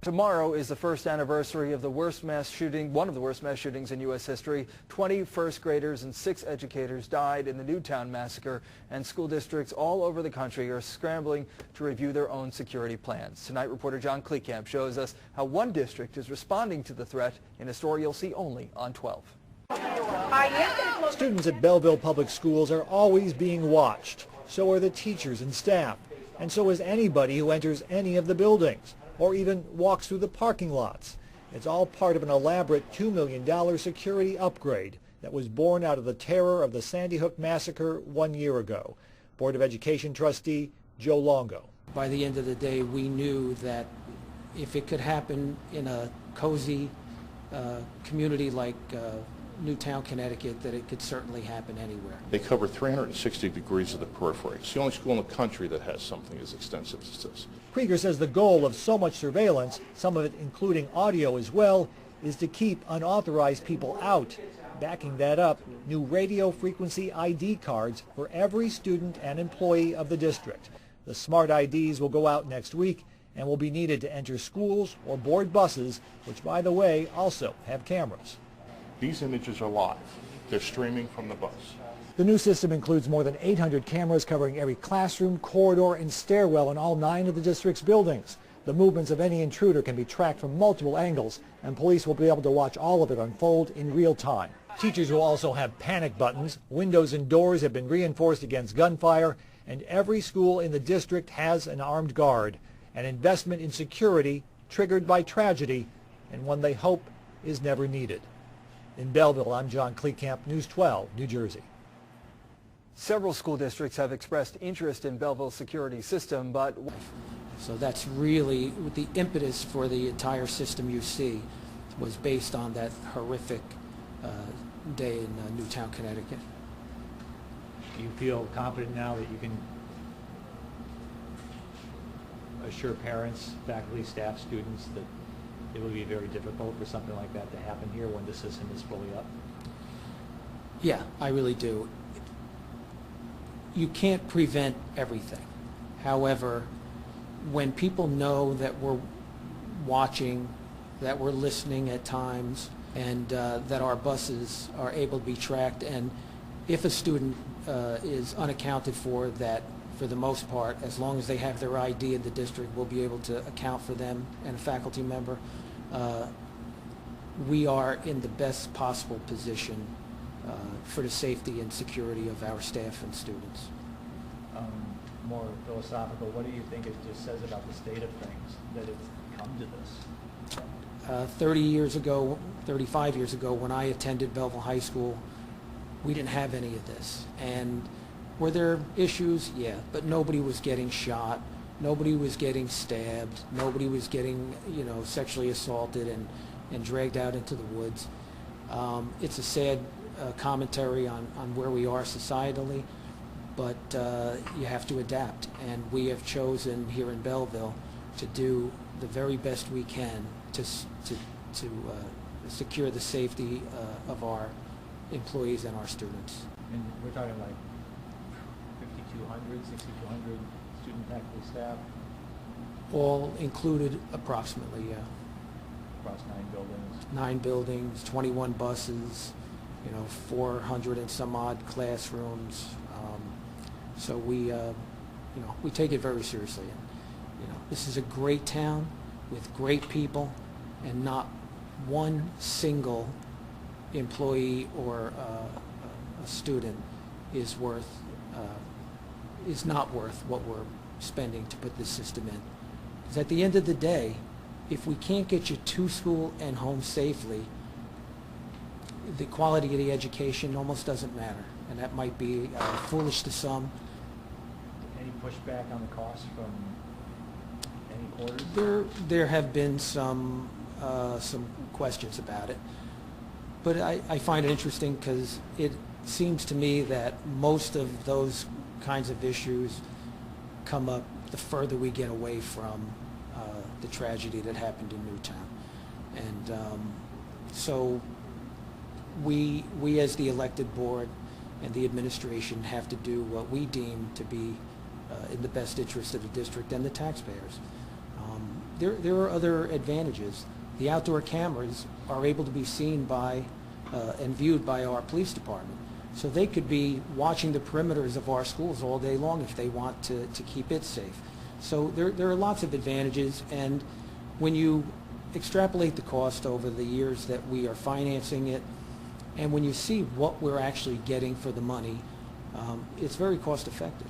Tomorrow is the first anniversary of the worst mass shooting, one of the worst mass shootings in U.S. history. 20 first graders and 6 educators died in the Newtown massacre, and school districts all over the country are scrambling to review their own security plans. Tonight, reporter John Kleekamp shows us how one district is responding to the threat in a story you'll see only on 12. Students at Belleville Public Schools are always being watched. So are the teachers and staff, and so is anybody who enters any of the buildings or even walks through the parking lots. It's all part of an elaborate $2 million security upgrade that was born out of the terror of the Sandy Hook massacre 1 year ago. Board of Education trustee Joe Longo. By the end of the day, we knew that if it could happen in a cozy community like Newtown, Connecticut, that it could certainly happen anywhere. They cover 360 degrees of the periphery. It's the only school in the country that has something as extensive as this. Krieger says the goal of so much surveillance, some of it including audio as well, is to keep unauthorized people out. Backing that up, new radio frequency ID cards for every student and employee of the district. The smart IDs will go out next week and will be needed to enter schools or board buses, which, by the way, also have cameras. These images are live. They're streaming from the bus. The new system includes more than 800 cameras covering every classroom, corridor, and stairwell in all 9 of the district's buildings. The movements of any intruder can be tracked from multiple angles, and police will be able to watch all of it unfold in real time. Teachers will also have panic buttons. Windows and doors have been reinforced against gunfire, and every school in the district has an armed guard. An investment in security triggered by tragedy, and one they hope is never needed. In Belleville, I'm John Kleekamp, News 12, New Jersey. Several school districts have expressed interest in Belleville's security system, but... So that's really the impetus for the entire system you see was based on that horrific day in Newtown, Connecticut. Do you feel confident now that you can assure parents, faculty, staff, students that it will be very difficult for something like that to happen here when the system is fully up? Yeah, I really do. You can't prevent everything. However, when people know that we're watching, that we're listening at times, and that our buses are able to be tracked, and if a student is unaccounted for, that for the most part, as long as they have their ID in the district, we'll be able to account for them and a faculty member. We are in the best possible position for the safety and security of our staff and students. More philosophical, what do you think it just says about the state of things that it's come to this? 30 years ago, 35 years ago, when I attended Belleville High School, we didn't have any of this. And were there issues? Yeah, but nobody was getting shot, nobody was getting stabbed, nobody was getting, sexually assaulted and dragged out into the woods. It's a sad commentary on where we are societally, but you have to adapt, and we have chosen here in Belleville to do the very best we can to secure the safety of our employees and our students. And we're talking like 5,200, 6,200 student, faculty, staff? All included approximately, yeah. Across 9 buildings? 9 buildings, 21 buses, 400 and some odd classrooms. So we take it very seriously. And, this is a great town with great people, and not one single employee or a student is not worth what we're spending to put this system in. Because at the end of the day, if we can't get you to school and home safely, the quality of the education almost doesn't matter. And that might be foolish to some. Any pushback on the cost from any quarters? There have been some questions about it. But I find it interesting because it seems to me that most of those kinds of issues come up the further we get away from the tragedy that happened in Newtown. And so we as the elected board and the administration have to do what we deem to be in the best interest of the district and the taxpayers. there are other advantages. The outdoor cameras are able to be seen by and viewed by our police department. So they could be watching the perimeters of our schools all day long if they want to keep it safe. So there are lots of advantages, and when you extrapolate the cost over the years that we are financing it, and when you see what we're actually getting for the money, it's very cost effective.